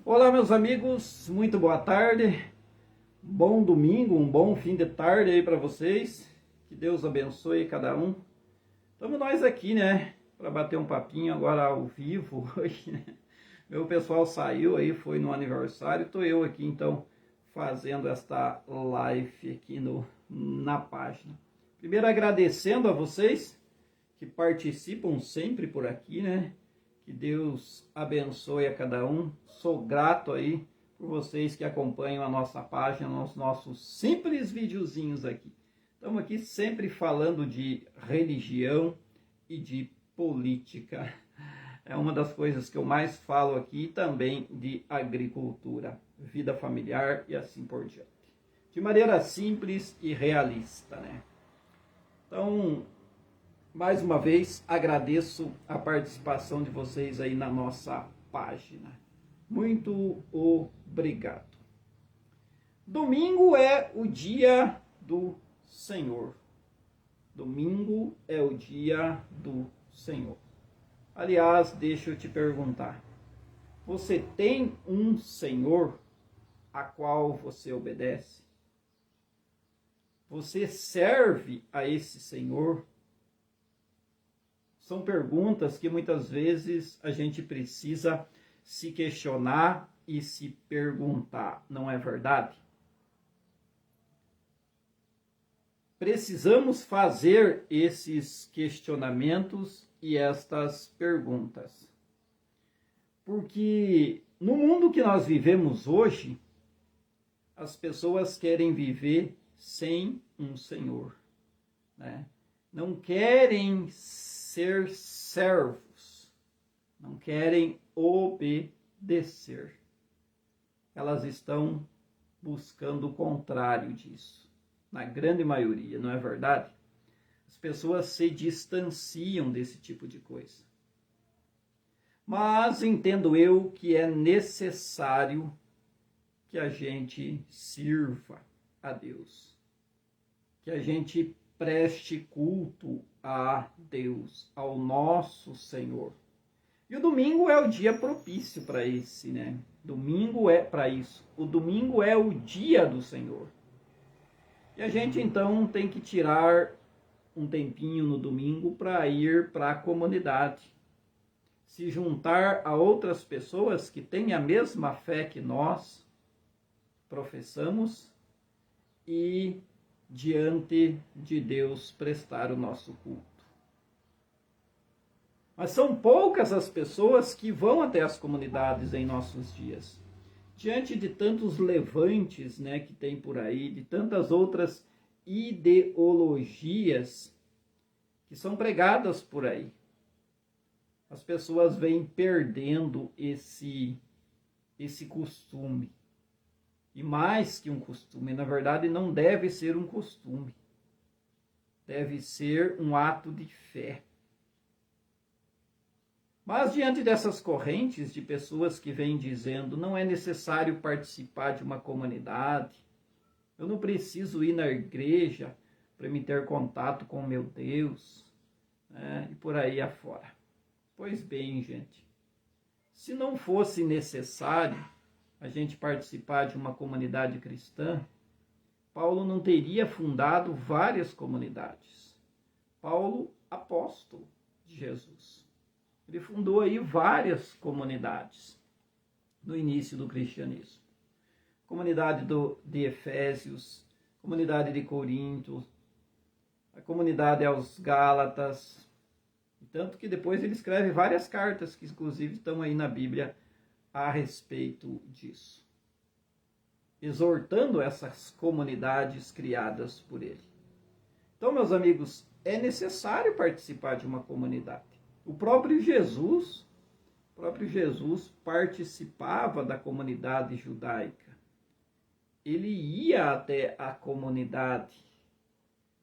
Olá, meus amigos, muito boa tarde, bom domingo, um bom fim de tarde aí para vocês, que Deus abençoe cada um. Estamos nós aqui, né, para bater um papinho agora ao vivo hoje, né? Meu pessoal saiu aí, foi no aniversário, tô eu aqui então fazendo esta live aqui na página. Primeiro agradecendo a vocês que participam sempre por aqui, né? Que Deus abençoe a cada um. Sou grato aí por vocês que acompanham a nossa página, os nossos simples videozinhos aqui. Estamos aqui sempre falando de religião e de política. É uma das coisas que eu mais falo aqui, também de agricultura, vida familiar e assim por diante. De maneira simples e realista, né? Então, mais uma vez, agradeço a participação de vocês aí na nossa página. Muito obrigado. Domingo é o dia do Senhor. Domingo é o dia do Senhor. Aliás, deixa eu te perguntar. Você tem um Senhor a qual você obedece? Você serve a esse Senhor? São perguntas que muitas vezes a gente precisa se questionar e se perguntar, não é verdade? Precisamos fazer esses questionamentos e estas perguntas. Porque no mundo que nós vivemos hoje, as pessoas querem viver sem um Senhor, né? Não querem ser servos, não querem obedecer. Elas estão buscando o contrário disso, na grande maioria, não é verdade? As pessoas se distanciam desse tipo de coisa. Mas entendo eu que é necessário que a gente sirva a Deus, que a gente preste culto a Deus, ao nosso Senhor. E o domingo é o dia propício para esse, né? Domingo é para isso. O domingo é o dia do Senhor. E a gente então tem que tirar um tempinho no domingo para ir para a comunidade, se juntar a outras pessoas que têm a mesma fé que nós professamos e diante de Deus prestar o nosso culto. Mas são poucas as pessoas que vão até as comunidades em nossos dias. Diante de tantos levantes, né, que tem por aí, de tantas outras ideologias que são pregadas por aí, as pessoas vêm perdendo esse costume. E mais que um costume, na verdade não deve ser um costume. Deve ser um ato de fé. Mas diante dessas correntes de pessoas que vêm dizendo não é necessário participar de uma comunidade, eu não preciso ir na igreja para me ter contato com meu Deus, né? E por aí afora. Pois bem, gente, se não fosse necessário a gente participar de uma comunidade cristã, Paulo não teria fundado várias comunidades. Paulo, apóstolo de Jesus, ele fundou aí várias comunidades no início do cristianismo. Comunidade de Efésios, comunidade de Corinto, a comunidade aos Gálatas, tanto que depois ele escreve várias cartas que inclusive estão aí na Bíblia a respeito disso, exortando essas comunidades criadas por ele. Então, meus amigos, é necessário participar de uma comunidade. O próprio Jesus participava da comunidade judaica. Ele ia até a comunidade.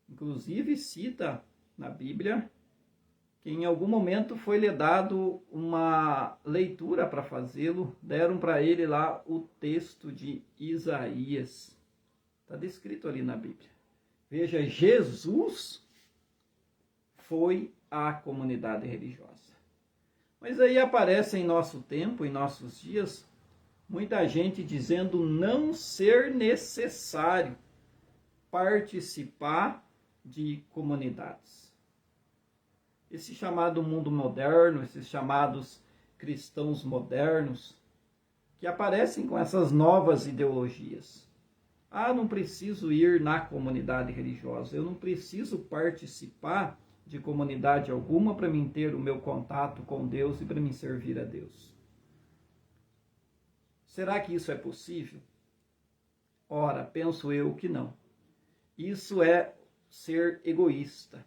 Inclusive cita na Bíblia que em algum momento foi-lhe dado uma leitura para fazê-lo, deram para ele lá o texto de Isaías. Está descrito ali na Bíblia. Veja, Jesus foi à comunidade religiosa. Mas aí aparece em nosso tempo, em nossos dias, Muita gente dizendo não ser necessário participar de comunidades. Esse chamado mundo moderno, esses chamados cristãos modernos, que aparecem com essas novas ideologias. Ah, não preciso ir na comunidade religiosa, eu não preciso participar de comunidade alguma para mim ter o meu contato com Deus e para me servir a Deus. Será que isso é possível? Ora, penso eu que não. Isso é ser egoísta.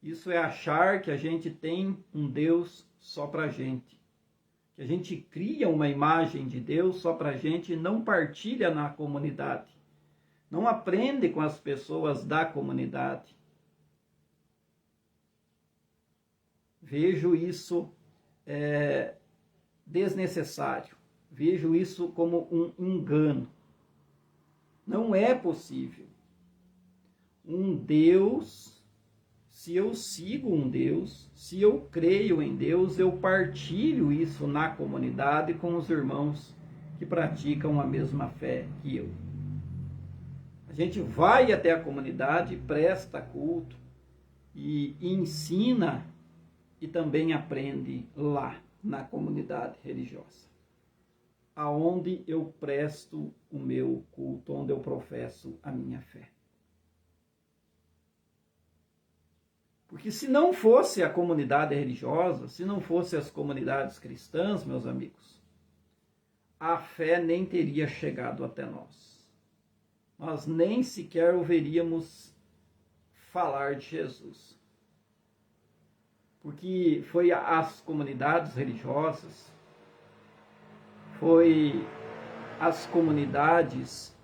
Isso é achar que a gente tem um Deus só para a gente. Que a gente cria uma imagem de Deus só para a gente e não partilha na comunidade. Não aprende com as pessoas da comunidade. Vejo isso desnecessário. Vejo isso como um engano. Não é possível. Um Deus, se eu sigo um Deus, se eu creio em Deus, eu partilho isso na comunidade com os irmãos que praticam a mesma fé que eu. A gente vai até a comunidade, presta culto e ensina e também aprende lá na comunidade religiosa, aonde eu presto o meu culto, onde eu professo a minha fé. Porque se não fosse a comunidade religiosa, se não fosse as comunidades cristãs, meus amigos, a fé nem teria chegado até nós. Nós nem sequer ouviríamos falar de Jesus. Porque foi as comunidades religiosas, foi as comunidades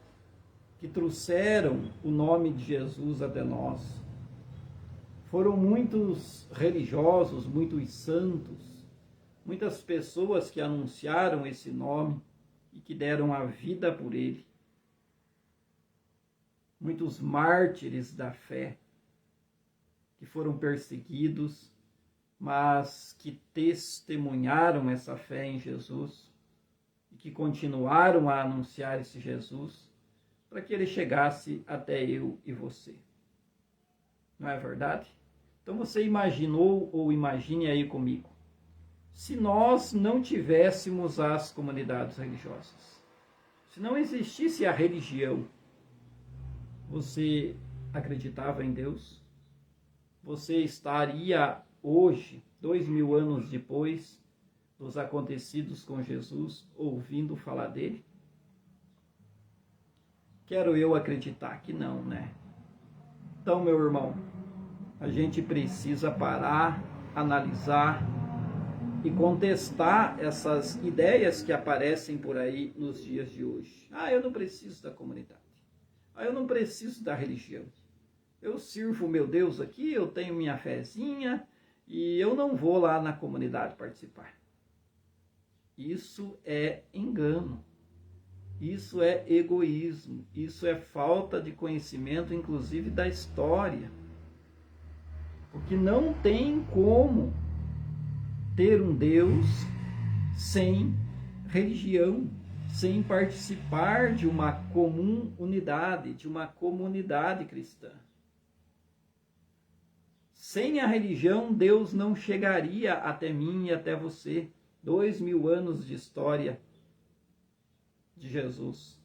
que trouxeram o nome de Jesus até nós. Foram muitos religiosos, muitos santos, muitas pessoas que anunciaram esse nome e que deram a vida por ele. Muitos mártires da fé que foram perseguidos, mas que testemunharam essa fé em Jesus e que continuaram a anunciar esse Jesus para que ele chegasse até eu e você. Não é verdade? Então você imaginou ou imagine aí comigo, se nós não tivéssemos as comunidades religiosas, se não existisse a religião, você acreditava em Deus? Você estaria hoje, 2000 anos depois dos acontecidos com Jesus, ouvindo falar dele? Quero eu acreditar que não, né? Então, meu irmão, a gente precisa parar, analisar e contestar essas ideias que aparecem por aí nos dias de hoje. Ah, eu não preciso da comunidade. Ah, eu não preciso da religião. Eu sirvo o meu Deus aqui, eu tenho minha fezinha e eu não vou lá na comunidade participar. Isso é engano. Isso é egoísmo. Isso é falta de conhecimento, inclusive da história. Porque não tem como ter um Deus sem religião, sem participar de uma comum unidade, de uma comunidade cristã. Sem a religião, Deus não chegaria até mim e até você. 2000 anos de história de Jesus.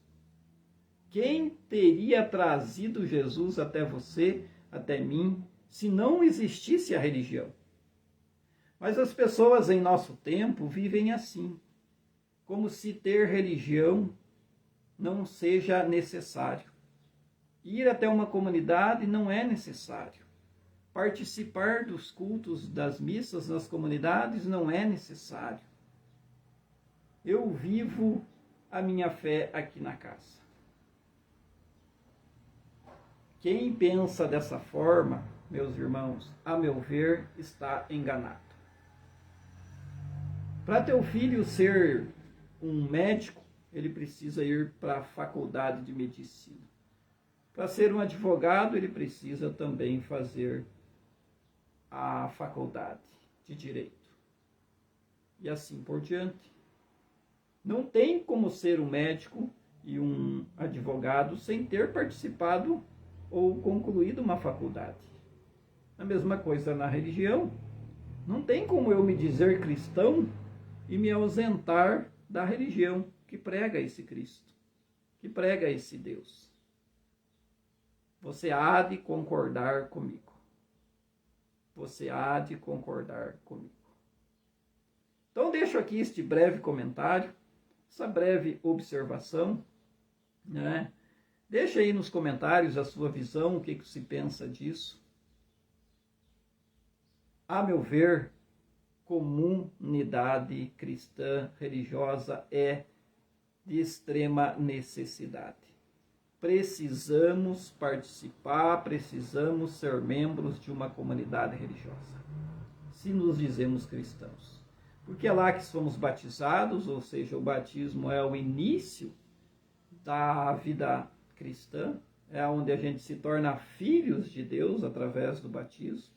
Quem teria trazido Jesus até você, até mim, se não existisse a religião? Mas as pessoas em nosso tempo vivem assim, como se ter religião não seja necessário. Ir até uma comunidade não é necessário. Participar dos cultos, das missas nas comunidades não é necessário. Eu vivo a minha fé aqui na casa. Quem pensa dessa forma, meus irmãos, a meu ver, está enganado. Para teu filho ser um médico, ele precisa ir para a faculdade de medicina. Para ser um advogado, ele precisa também fazer a faculdade de direito. E assim por diante. Não tem como ser um médico e um advogado sem ter participado ou concluído uma faculdade. A mesma coisa na religião. Não tem como eu me dizer cristão e me ausentar da religião que prega esse Cristo, que prega esse Deus. Você há de concordar comigo. Você há de concordar comigo. Então deixo aqui este breve comentário, essa breve observação, né? Deixa aí nos comentários a sua visão, o que se pensa disso. A meu ver, comunidade cristã religiosa é de extrema necessidade. Precisamos participar, precisamos ser membros de uma comunidade religiosa, se nos dizemos cristãos. Porque é lá que somos batizados, ou seja, o batismo é o início da vida cristã, é onde a gente se torna filhos de Deus através do batismo.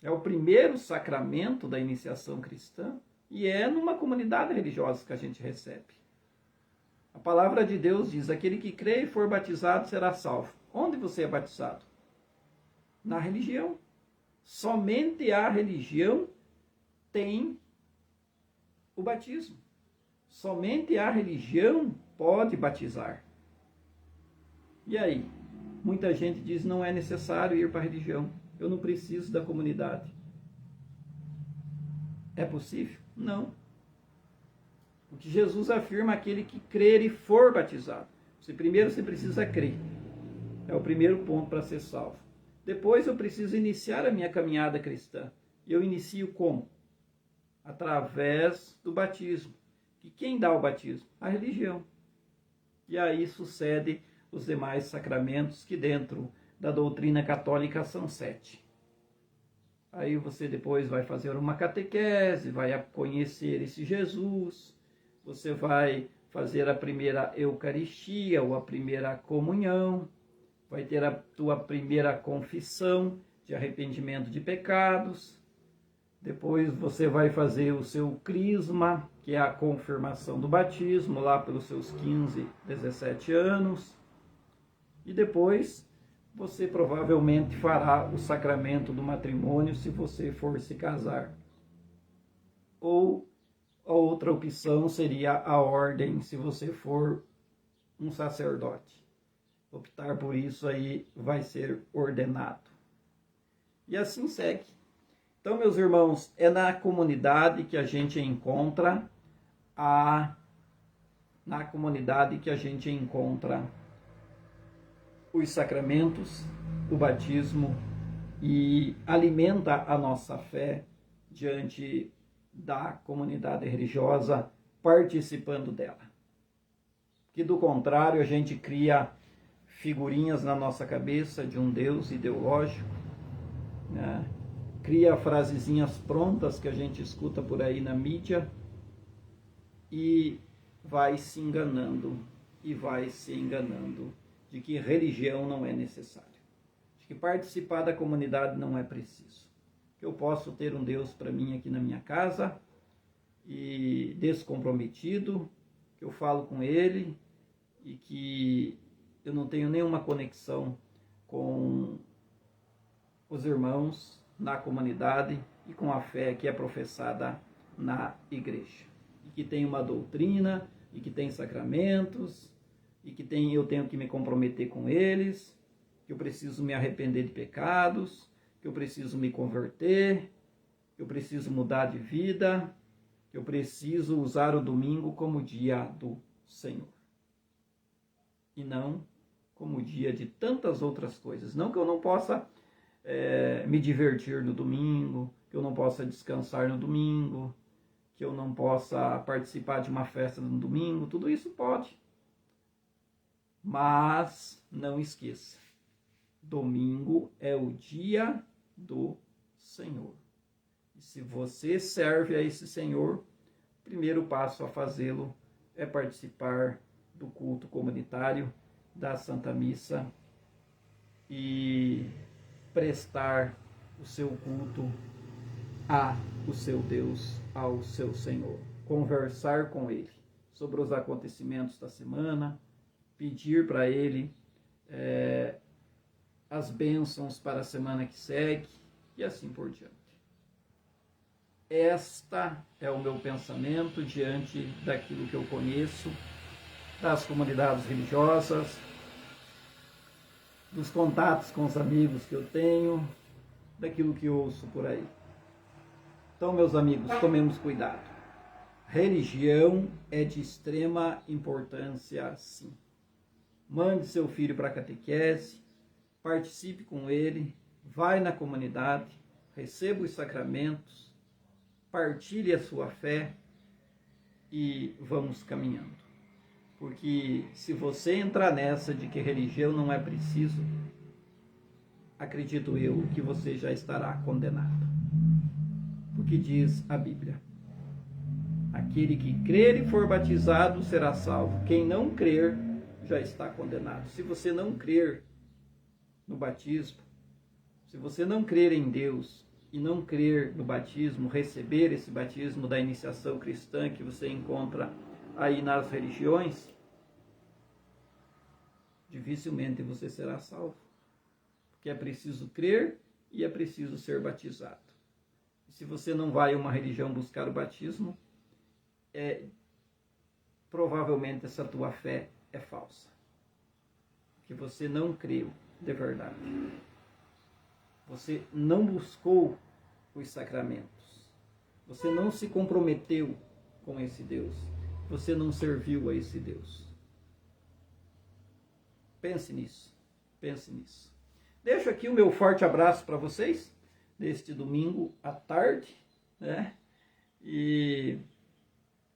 É o primeiro sacramento da iniciação cristã e é numa comunidade religiosa que a gente recebe. A palavra de Deus diz: aquele que crê e for batizado será salvo. Onde você é batizado? Na religião. Somente a religião tem o batismo. Somente a religião pode batizar. E aí? Muita gente diz: não é necessário ir para a religião. Eu não preciso da comunidade. É possível? Não. Porque Jesus afirma: aquele que crer e for batizado. Primeiro você precisa crer. É o primeiro ponto para ser salvo. Depois eu preciso iniciar a minha caminhada cristã. E eu inicio como? Através do batismo. E quem dá o batismo? A religião. E aí sucede os demais sacramentos, que dentro da doutrina católica são 7. Aí você depois vai fazer uma catequese, vai conhecer esse Jesus, você vai fazer a primeira Eucaristia ou a primeira comunhão, vai ter a tua primeira confissão de arrependimento de pecados, depois você vai fazer o seu crisma, que é a confirmação do batismo, lá pelos seus 15, 17 anos, e depois você provavelmente fará o sacramento do matrimônio se você for se casar. Ou a outra opção seria a ordem, se você for um sacerdote. Optar por isso aí vai ser ordenado. E assim segue. Então, meus irmãos, é na comunidade que a gente encontra os sacramentos, o batismo, e alimenta a nossa fé diante da comunidade religiosa, participando dela. Que do contrário a gente cria figurinhas na nossa cabeça de um Deus ideológico, né? Cria frasezinhas prontas que a gente escuta por aí na mídia e vai se enganando de que religião não é necessário, de que participar da comunidade não é preciso, que eu posso ter um Deus para mim aqui na minha casa e descomprometido, que eu falo com Ele e que eu não tenho nenhuma conexão com os irmãos na comunidade e com a fé que é professada na igreja, e que tem uma doutrina e que tem sacramentos e que eu tenho que me comprometer com eles, que eu preciso me arrepender de pecados, que eu preciso me converter, que eu preciso mudar de vida, que eu preciso usar o domingo como dia do Senhor e não como dia de tantas outras coisas. Não que eu não possa me divertir no domingo, que eu não possa descansar no domingo, que eu não possa participar de uma festa no domingo, tudo isso pode. Mas não esqueça, domingo é o dia do Senhor. E se você serve a esse Senhor, o primeiro passo a fazê-lo é participar do culto comunitário, da Santa Missa e prestar o seu culto ao seu Deus, ao seu Senhor. conversar com Ele sobre os acontecimentos da semana, pedir para Ele as bênçãos para a semana que segue e assim por diante. Esta é o meu pensamento diante daquilo que eu conheço, das comunidades religiosas, dos contatos com os amigos que eu tenho, daquilo que eu ouço por aí. Então, meus amigos, tomemos cuidado. Religião é de extrema importância, sim. Mande seu filho para a catequese, participe com ele, vai na comunidade, receba os sacramentos, partilhe a sua fé e vamos caminhando. Porque se você entrar nessa de que religião não é preciso, acredito eu que você já estará condenado. Porque diz a Bíblia: aquele que crer e for batizado será salvo. Quem não crer já está condenado. Se você não crer no batismo, se você não crer em Deus e não crer no batismo, receber esse batismo da iniciação cristã que você encontra aí nas religiões, dificilmente você será salvo. Porque é preciso crer e é preciso ser batizado. E se você não vai a uma religião buscar o batismo, provavelmente essa tua fé é falsa. Que você não creu de verdade. Você não buscou os sacramentos. Você não se comprometeu com esse Deus. Você não serviu a esse Deus. Pense nisso. Pense nisso. Deixo aqui o meu forte abraço para vocês neste domingo à tarde, né? E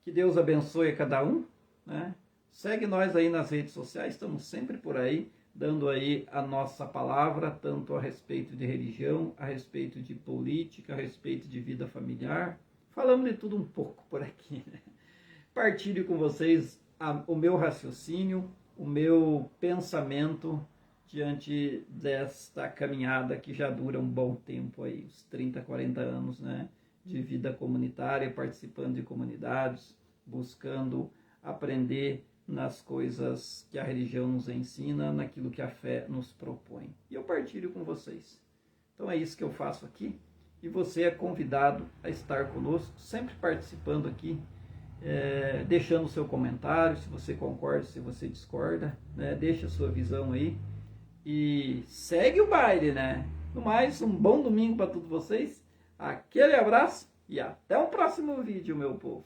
que Deus abençoe a cada um, né? Segue nós aí nas redes sociais, estamos sempre por aí, dando aí a nossa palavra, tanto a respeito de religião, a respeito de política, a respeito de vida familiar. Falamos de tudo um pouco por aqui, né? Partilho com vocês o meu raciocínio, o meu pensamento diante desta caminhada que já dura um bom tempo aí, uns 30, 40 anos, né? De vida comunitária, participando de comunidades, buscando aprender nas coisas que a religião nos ensina, naquilo que a fé nos propõe. E eu partilho com vocês. Então é isso que eu faço aqui. E você é convidado a estar conosco, sempre participando aqui, deixando o seu comentário, se você concorda, se você discorda, né? Deixa a sua visão aí. E segue o baile, né? No mais, um bom domingo para todos vocês. Aquele abraço e até o próximo vídeo, meu povo.